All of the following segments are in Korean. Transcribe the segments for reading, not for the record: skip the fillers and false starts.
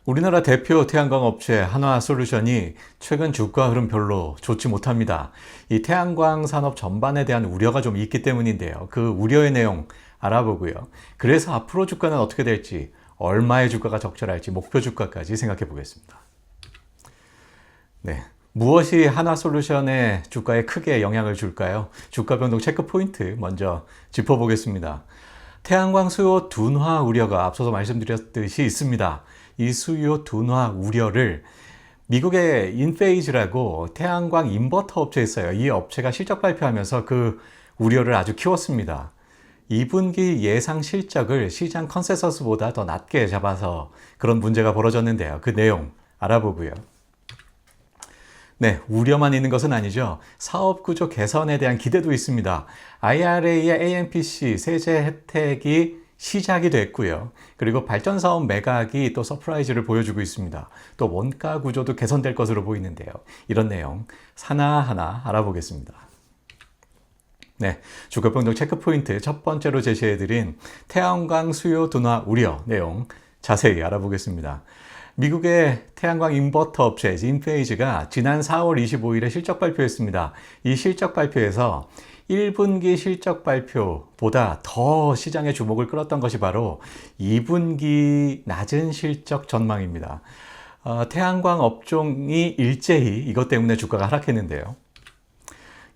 우리나라 대표 태양광 업체 한화솔루션이 최근 주가 흐름 별로 좋지 못합니다. 이 태양광 산업 전반에 대한 우려가 좀 있기 때문인데요. 그 우려의 내용 알아보고요. 그래서 앞으로 주가는 어떻게 될지, 얼마의 주가가 적절할지 목표 주가까지 생각해 보겠습니다. 네. 무엇이 한화솔루션의 주가에 크게 영향을 줄까요? 주가 변동 체크 포인트 먼저 짚어보겠습니다. 태양광 수요 둔화 우려가 앞서서 말씀드렸듯이 있습니다. 이 수요 둔화 우려를 미국의 인페이즈라고 태양광 인버터 업체 있어요. 이 업체가 실적 발표하면서 그 우려를 아주 키웠습니다. 2분기 예상 실적을 시장 컨센서스보다 더 낮게 잡아서 그런 문제가 벌어졌는데요. 그 내용 알아보고요. 네, 우려만 있는 것은 아니죠. 사업 구조 개선에 대한 기대도 있습니다. IRA의 AMPC 세제 혜택이 시작이 됐고요. 그리고 발전 사업 매각이 또 서프라이즈를 보여주고 있습니다. 또 원가 구조도 개선될 것으로 보이는데요. 이런 내용 하나하나 알아보겠습니다. 네, 주가 변동 체크 포인트 첫 번째로 제시해드린 태양광 수요 둔화 우려 내용 자세히 알아보겠습니다. 미국의 태양광 인버터 업체 인페이즈가 지난 4월 25일에 실적 발표했습니다. 이 실적 발표에서 1분기 실적 발표보다 더 시장의 주목을 끌었던 것이 바로 2분기 낮은 실적 전망입니다. 태양광 업종이 일제히 이것 때문에 주가가 하락했는데요.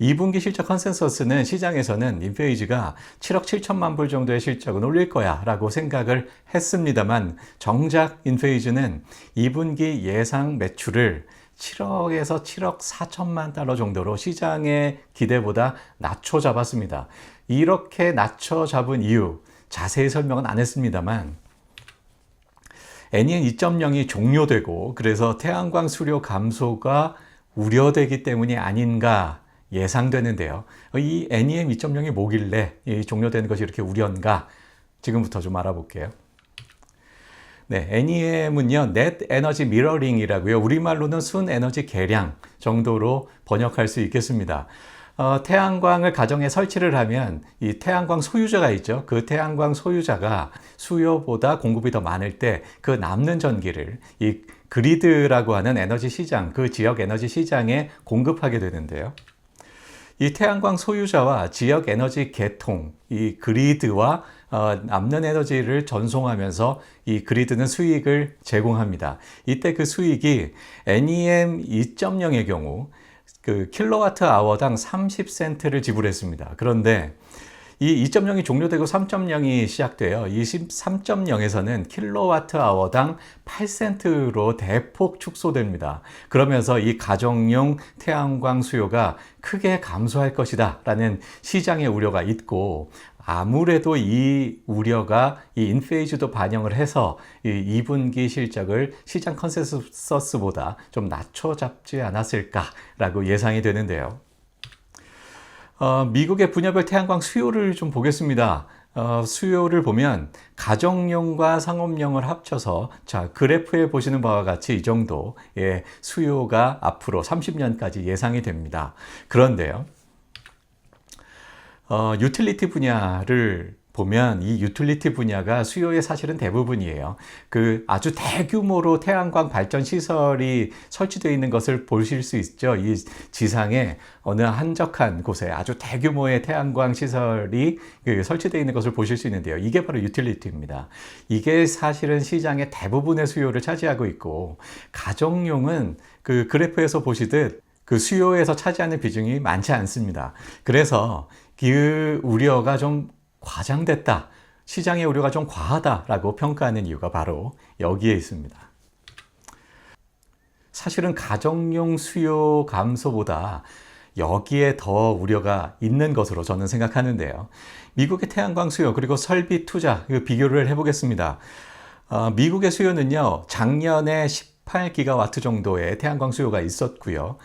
2분기 실적 컨센서스는 시장에서는 인페이즈가 7억 7천만 불 정도의 실적은 올릴 거야 라고 생각을 했습니다만 정작 인페이즈는 2분기 예상 매출을 7억에서 7억 4천만 달러 정도로 시장의 기대보다 낮춰 잡았습니다. 이렇게 낮춰 잡은 이유 자세히 설명은 안 했습니다만 NEM 2.0이 종료되고 그래서 태양광 수요 감소가 우려되기 때문이 아닌가 예상되는데요. 이 NEM 2.0이 뭐길래 종료되는 것이 이렇게 우려인가? 지금부터 좀 알아볼게요. 네, NEM은요, Net Energy Mirroring이라고요. 우리말로는 순 에너지 계량 정도로 번역할 수 있겠습니다. 태양광을 가정에 설치를 하면 이 태양광 소유자가 있죠. 그 태양광 소유자가 수요보다 공급이 더 많을 때 그 남는 전기를 이 그리드라고 하는 에너지 시장, 그 지역 에너지 시장에 공급하게 되는데요. 이 태양광 소유자와 지역 에너지 계통, 이 그리드와 남는 에너지를 전송하면서 이 그리드는 수익을 제공합니다. 이때 그 수익이 NEM 2.0의 경우 그 킬로와트 아워당 30센트를 지불했습니다. 그런데 이 2.0이 종료되고 3.0이 시작돼요. 이 3.0에서는 킬로와트 아워당 8센트로 대폭 축소됩니다. 그러면서 이 가정용 태양광 수요가 크게 감소할 것이다 라는 시장의 우려가 있고 아무래도 이 우려가 이 인페이즈도 반영을 해서 이 2분기 실적을 시장 컨센서스보다 좀 낮춰 잡지 않았을까라고 예상이 되는데요. 미국의 분야별 태양광 수요를 좀 보겠습니다. 수요를 보면 가정용과 상업용을 합쳐서 자 그래프에 보시는 바와 같이 이 정도의 수요가 앞으로 30년까지 예상이 됩니다. 그런데요. 유틸리티 분야를 보면 이 유틸리티 분야가 수요의 사실은 대부분이에요. 그 아주 대규모로 태양광 발전 시설이 설치되어 있는 것을 보실 수 있죠. 이 지상에 어느 한적한 곳에 아주 대규모의 태양광 시설이 설치되어 있는 것을 보실 수 있는데요. 이게 바로 유틸리티입니다. 이게 사실은 시장의 대부분의 수요를 차지하고 있고 가정용은 그 그래프에서 보시듯 그 수요에서 차지하는 비중이 많지 않습니다. 그래서 그 우려가 좀 과장됐다. 시장의 우려가 좀 과하다라고 평가하는 이유가 바로 여기에 있습니다. 사실은 가정용 수요 감소보다 여기에 더 우려가 있는 것으로 저는 생각하는데요. 미국의 태양광 수요 그리고 설비 투자 비교를 해보겠습니다. 미국의 수요는요. 작년에 18기가와트 정도의 태양광 수요가 있었고요.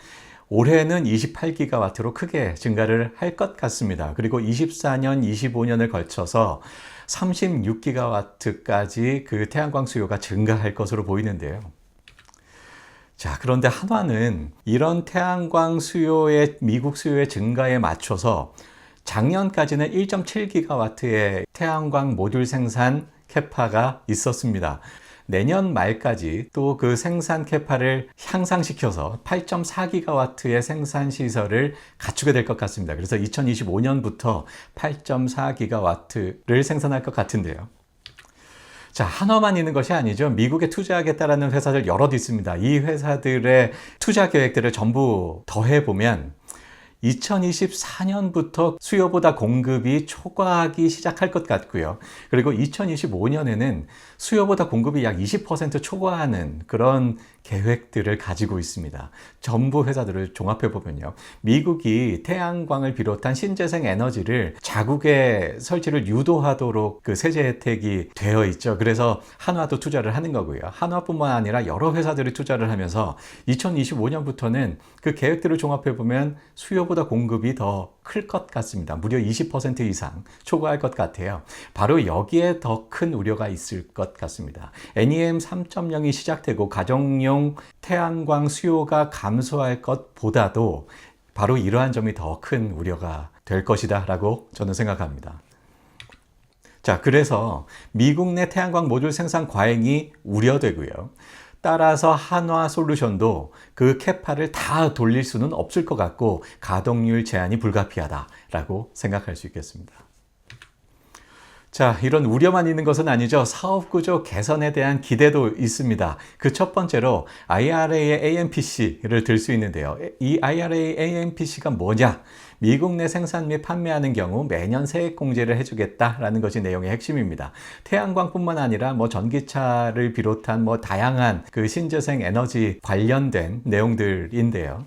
올해는 28기가와트로 크게 증가를 할 것 같습니다. 그리고 24년, 25년을 걸쳐서 36기가와트까지 그 태양광 수요가 증가할 것으로 보이는데요. 자, 그런데 한화는 이런 태양광 수요의 미국 수요의 증가에 맞춰서 작년까지는 1.7기가와트의 태양광 모듈 생산 캐파가 있었습니다. 내년 말까지 또 그 생산 캐파를 향상시켜서 8.4기가와트의 생산 시설을 갖추게 될 것 같습니다. 그래서 2025년부터 8.4기가와트를 생산할 것 같은데요. 자, 한화만 있는 것이 아니죠. 미국에 투자하겠다라는 회사들 여럿 있습니다. 이 회사들의 투자 계획들을 전부 더해보면 2024년부터 수요보다 공급이 초과하기 시작할 것 같고요. 그리고 2025년에는 수요보다 공급이 약 20% 초과하는 그런 계획들을 가지고 있습니다. 전부 회사들을 종합해 보면요. 미국이 태양광을 비롯한 신재생 에너지를 자국에 설치를 유도하도록 그 세제 혜택이 되어 있죠. 그래서 한화도 투자를 하는 거고요. 한화뿐만 아니라 여러 회사들이 투자를 하면서 2025년부터는 그 계획들을 종합해 보면 수요보다 공급이 더 클 것 같습니다. 무려 20% 이상 초과할 것 같아요. 바로 여기에 더 큰 우려가 있을 것 같습니다. NEM 3.0이 시작되고 가정용 태양광 수요가 감소할 것보다도 바로 이러한 점이 더 큰 우려가 될 것이다 라고 저는 생각합니다. 자, 그래서 미국 내 태양광 모듈 생산 과잉이 우려되고요. 따라서 한화솔루션도 그 캐파를 다 돌릴 수는 없을 것 같고 가동률 제한이 불가피하다라고 생각할 수 있겠습니다. 자, 이런 우려만 있는 것은 아니죠. 사업 구조 개선에 대한 기대도 있습니다. 그 첫 번째로 IRA의 AMPC를 들 수 있는데요. 이 IRA AMPC가 뭐냐? 미국 내 생산 및 판매하는 경우 매년 세액 공제를 해주겠다라는 것이 내용의 핵심입니다. 태양광뿐만 아니라 전기차를 비롯한 다양한 그 신재생 에너지 관련된 내용들인데요.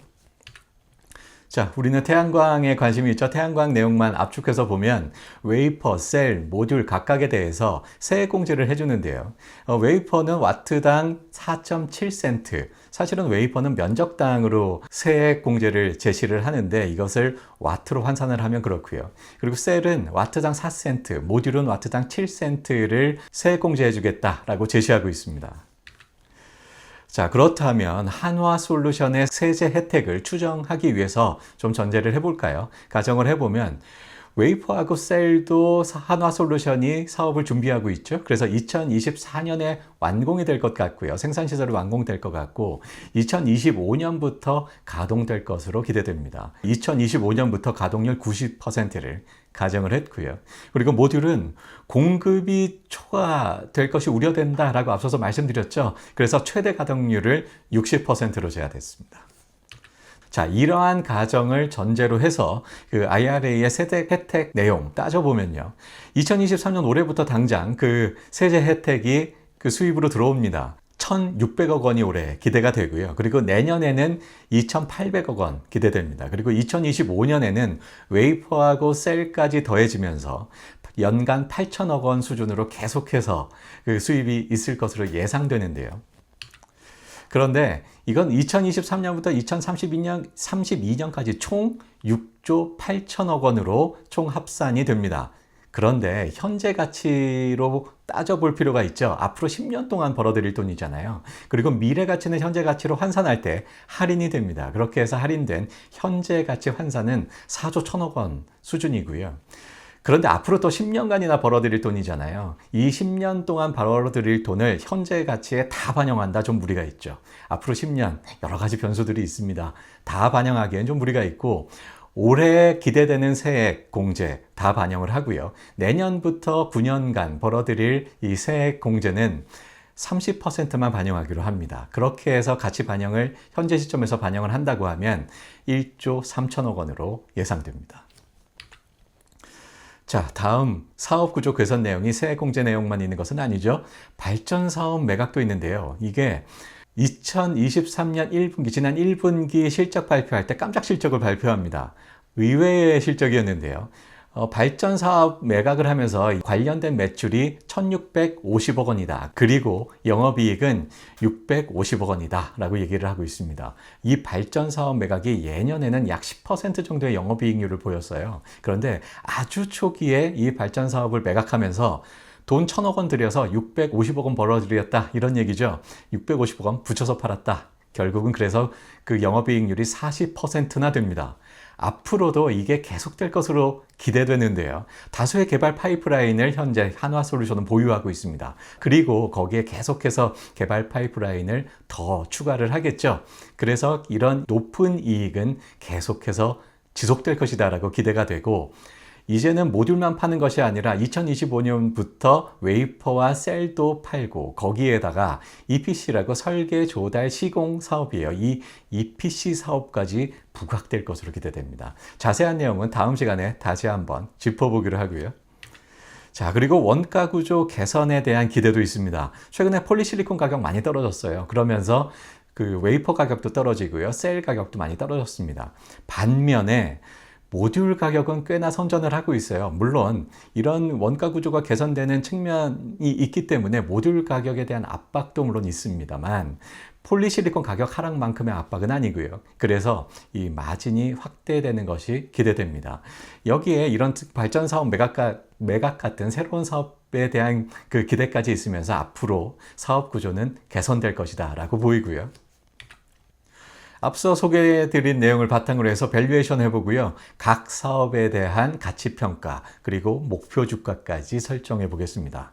자, 우리는 태양광에 관심이 있죠. 태양광 내용만 압축해서 보면 웨이퍼, 셀, 모듈 각각에 대해서 세액 공제를 해주는데요. 웨이퍼는 와트당 4.7센트. 사실은 웨이퍼는 면적당으로 세액 공제를 제시를 하는데 이것을 와트로 환산을 하면 그렇고요. 그리고 셀은 와트당 4센트, 모듈은 와트당 7센트를 세액 공제해주겠다라고 제시하고 있습니다. 자, 그렇다면 한화솔루션의 세제 혜택을 추정하기 위해서 좀 전제를 해볼까요? 가정을 해보면 웨이퍼하고 셀도 한화솔루션이 사업을 준비하고 있죠. 그래서 2024년에 완공이 될 것 같고요. 생산시설이 완공될 것 같고 2025년부터 가동될 것으로 기대됩니다. 2025년부터 가동률 90%를 가정을 했고요. 그리고 모듈은 공급이 초과될 것이 우려된다라고 앞서서 말씀드렸죠. 그래서 최대 가동률을 60%로 제한했습니다. 자, 이러한 가정을 전제로 해서 그 IRA의 세제 혜택 내용 따져보면요. 2023년 올해부터 당장 그 세제 혜택이 그 수입으로 들어옵니다. 1,600억 원이 올해 기대가 되고요. 그리고 내년에는 2,800억 원 기대됩니다. 그리고 2025년에는 웨이퍼하고 셀까지 더해지면서 연간 8천억 원 수준으로 계속해서 그 수입이 있을 것으로 예상되는데요. 그런데 이건 2023년부터 2032년까지 총 6조 8천억 원으로 총 합산이 됩니다. 그런데 현재 가치로 따져볼 필요가 있죠. 앞으로 10년 동안 벌어들일 돈이잖아요. 그리고 미래 가치는 현재 가치로 환산할 때 할인이 됩니다. 그렇게 해서 할인된 현재 가치 환산은 4조 1천억 원 수준이고요. 그런데 앞으로 또 10년간이나 벌어들일 돈이잖아요. 이 10년 동안 벌어들일 돈을 현재 가치에 다 반영한다. 좀 무리가 있죠. 앞으로 10년 여러 가지 변수들이 있습니다. 다 반영하기엔 좀 무리가 있고 올해 기대되는 세액 공제 다 반영을 하고요. 내년부터 9년간 벌어들일 이 세액 공제는 30%만 반영하기로 합니다. 그렇게 해서 가치 반영을 현재 시점에서 반영을 한다고 하면 1조 3천억 원으로 예상됩니다. 자, 다음 사업구조 개선 내용이 세액공제 내용만 있는 것은 아니죠. 발전사업 매각도 있는데요. 이게 2023년 1분기, 지난 1분기 실적 발표할 때 깜짝 실적을 발표합니다. 의외의 실적이었는데요. 발전사업 매각을 하면서 관련된 매출이 1,650억 원이다. 그리고 영업이익은 650억 원이다. 라고 얘기를 하고 있습니다. 이 발전사업 매각이 예년에는 약 10% 정도의 영업이익률을 보였어요. 그런데 아주 초기에 이 발전사업을 매각하면서 돈 1,000억 원 들여서 650억 원 벌어들였다. 이런 얘기죠. 650억 원 붙여서 팔았다. 결국은 그래서 그 영업이익률이 40%나 됩니다. 앞으로도 이게 계속될 것으로 기대되는데요. 다수의 개발 파이프라인을 현재 한화솔루션은 보유하고 있습니다. 그리고 거기에 계속해서 개발 파이프라인을 더 추가를 하겠죠. 그래서 이런 높은 이익은 계속해서 지속될 것이다라고 기대가 되고, 이제는 모듈만 파는 것이 아니라 2025년부터 웨이퍼와 셀도 팔고, 거기에다가 EPC라고 설계, 조달, 시공 사업이에요. 이 EPC 사업까지 부각될 것으로 기대됩니다. 자세한 내용은 다음 시간에 다시 한번 짚어보기로 하고요. 자, 그리고 원가 구조 개선에 대한 기대도 있습니다. 최근에 폴리실리콘 가격 많이 떨어졌어요. 그러면서 그 웨이퍼 가격도 떨어지고요. 셀 가격도 많이 떨어졌습니다. 반면에 모듈 가격은 꽤나 선전을 하고 있어요. 물론 이런 원가 구조가 개선되는 측면이 있기 때문에 모듈 가격에 대한 압박도 물론 있습니다만, 폴리실리콘 가격 하락만큼의 압박은 아니고요. 그래서 이 마진이 확대되는 것이 기대됩니다. 여기에 이런 발전 사업 매각 같은 새로운 사업에 대한 그 기대까지 있으면서 앞으로 사업 구조는 개선될 것이다 라고 보이고요. 앞서 소개해드린 내용을 바탕으로 해서 밸류에이션 해보고요. 각 사업에 대한 가치평가, 그리고 목표 주가까지 설정해 보겠습니다.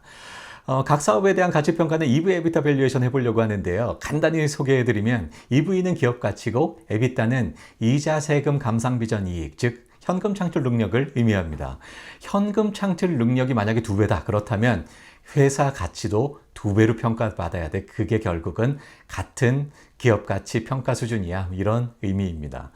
각 사업에 대한 가치평가는 EV EBITDA 밸류에이션 해보려고 하는데요. 간단히 소개해드리면 EV는 기업 가치고 EBITDA는 이자 세금 감상 비전 이익, 즉 현금 창출 능력을 의미합니다. 현금 창출 능력이 만약에 2배다. 그렇다면 회사 가치도 2배로 평가받아야 돼. 그게 결국은 같은 기업 가치 평가 수준이야. 이런 의미입니다.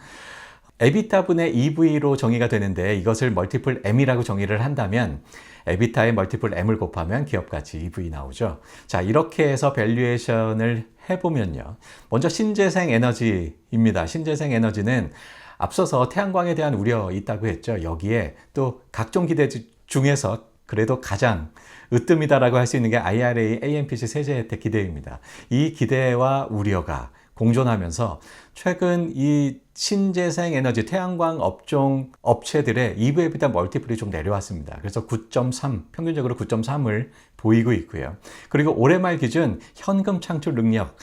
EBITDA분의 EV로 정의가 되는데, 이것을 멀티플 M이라고 정의를 한다면 EBITDA의 멀티플 M을 곱하면 기업 가치 EV 나오죠. 자, 이렇게 해서 밸류에이션을 해보면요. 먼저 신재생 에너지입니다. 신재생 에너지는 앞서서 태양광에 대한 우려 있다고 했죠. 여기에 또 각종 기대 중에서 그래도 가장 으뜸이다라고 할 수 있는 게 IRA, AMPC 세제 혜택 기대입니다. 이 기대와 우려가 공존하면서 최근 이 신재생 에너지 태양광 업종 업체들의 EV EBITDA 멀티플이 좀 내려왔습니다. 그래서 9.3, 평균적으로 9.3을 보이고 있고요. 그리고 올해 말 기준 현금 창출 능력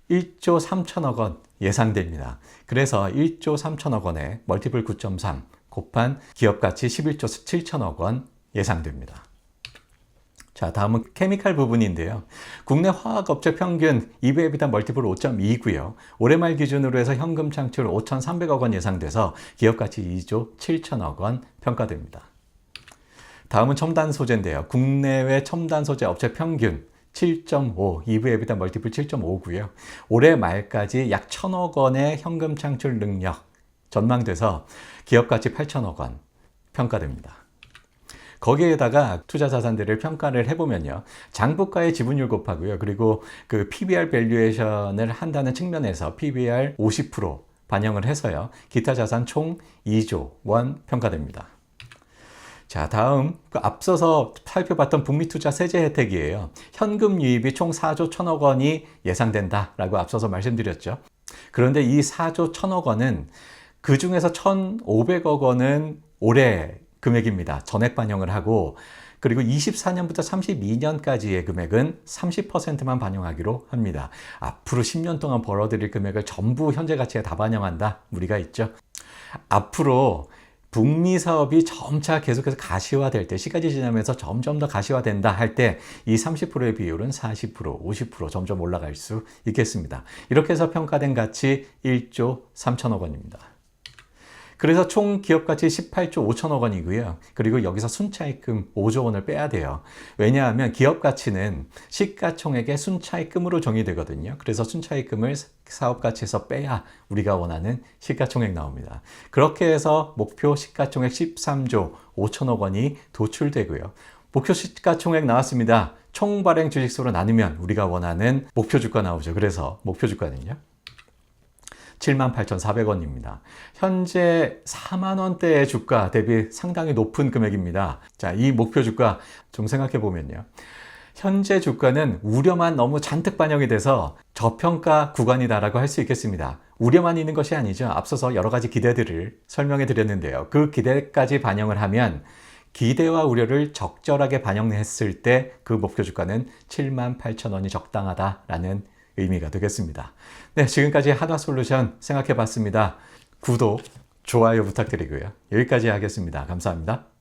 1조 3천억 원 예상됩니다. 그래서 1조 3천억 원에 멀티플 9.3 곱한 기업 가치 11조 7천억 원 예상됩니다. 자, 다음은 케미칼 부분인데요. 국내 화학업체 평균 EV EBITDA 멀티플 5.2고요. 올해 말 기준으로 해서 현금 창출 5,300억 원 예상돼서 기업 가치 2조 7천억 원 평가됩니다. 다음은 첨단 소재인데요. 국내외 첨단 소재 업체 평균 7.5, EV EBITDA 멀티플 7.5고요. 올해 말까지 약 1,000억 원의 현금 창출 능력 전망돼서 기업 가치 8천억 원 평가됩니다. 거기에다가 투자 자산들을 평가를 해보면요. 장부가의 지분율 곱하고요. 그리고 그 PBR 밸류에이션을 한다는 측면에서 PBR 50% 반영을 해서요. 기타 자산 총 2조 원 평가됩니다. 자, 다음 앞서서 살펴봤던 북미 투자 세제 혜택이에요. 현금 유입이 총 4조 1천억 원이 예상된다라고 앞서서 말씀드렸죠. 그런데 이 4조 1천억 원은 그 중에서 1,500억 원은 올해 금액입니다. 전액 반영을 하고, 그리고 24년부터 32년까지의 금액은 30%만 반영하기로 합니다. 앞으로 10년 동안 벌어들일 금액을 전부 현재 가치에 다 반영한다. 무리가 있죠. 앞으로 북미 사업이 점차 계속해서 가시화될 때, 시간이 지나면서 점점 더 가시화된다 할 때 이 30%의 비율은 40%, 50% 점점 올라갈 수 있겠습니다. 이렇게 해서 평가된 가치 1조 3천억 원입니다. 그래서 총 기업가치 18조 5천억 원이고요. 그리고 여기서 순차입금 5조 원을 빼야 돼요. 왜냐하면 기업가치는 시가총액의 순차입금으로 정의되거든요. 그래서 순차입금을 사업가치에서 빼야 우리가 원하는 시가총액 나옵니다. 그렇게 해서 목표 시가총액 13조 5천억 원이 도출되고요. 목표 시가총액 나왔습니다. 총 발행 주식수로 나누면 우리가 원하는 목표 주가 나오죠. 그래서 목표 주가는요. 78,400원입니다. 현재 4만 원대의 주가 대비 상당히 높은 금액입니다. 자, 이 목표 주가 좀 생각해 보면요. 현재 주가는 우려만 너무 잔뜩 반영이 돼서 저평가 구간이다라고 할 수 있겠습니다. 우려만 있는 것이 아니죠. 앞서서 여러 가지 기대들을 설명해 드렸는데요. 그 기대까지 반영을 하면 기대와 우려를 적절하게 반영했을 때 그 목표 주가는 78,000원이 적당하다라는 의미가 되겠습니다. 네, 지금까지 한화솔루션 생각해 봤습니다. 구독, 좋아요 부탁드리고요. 여기까지 하겠습니다. 감사합니다.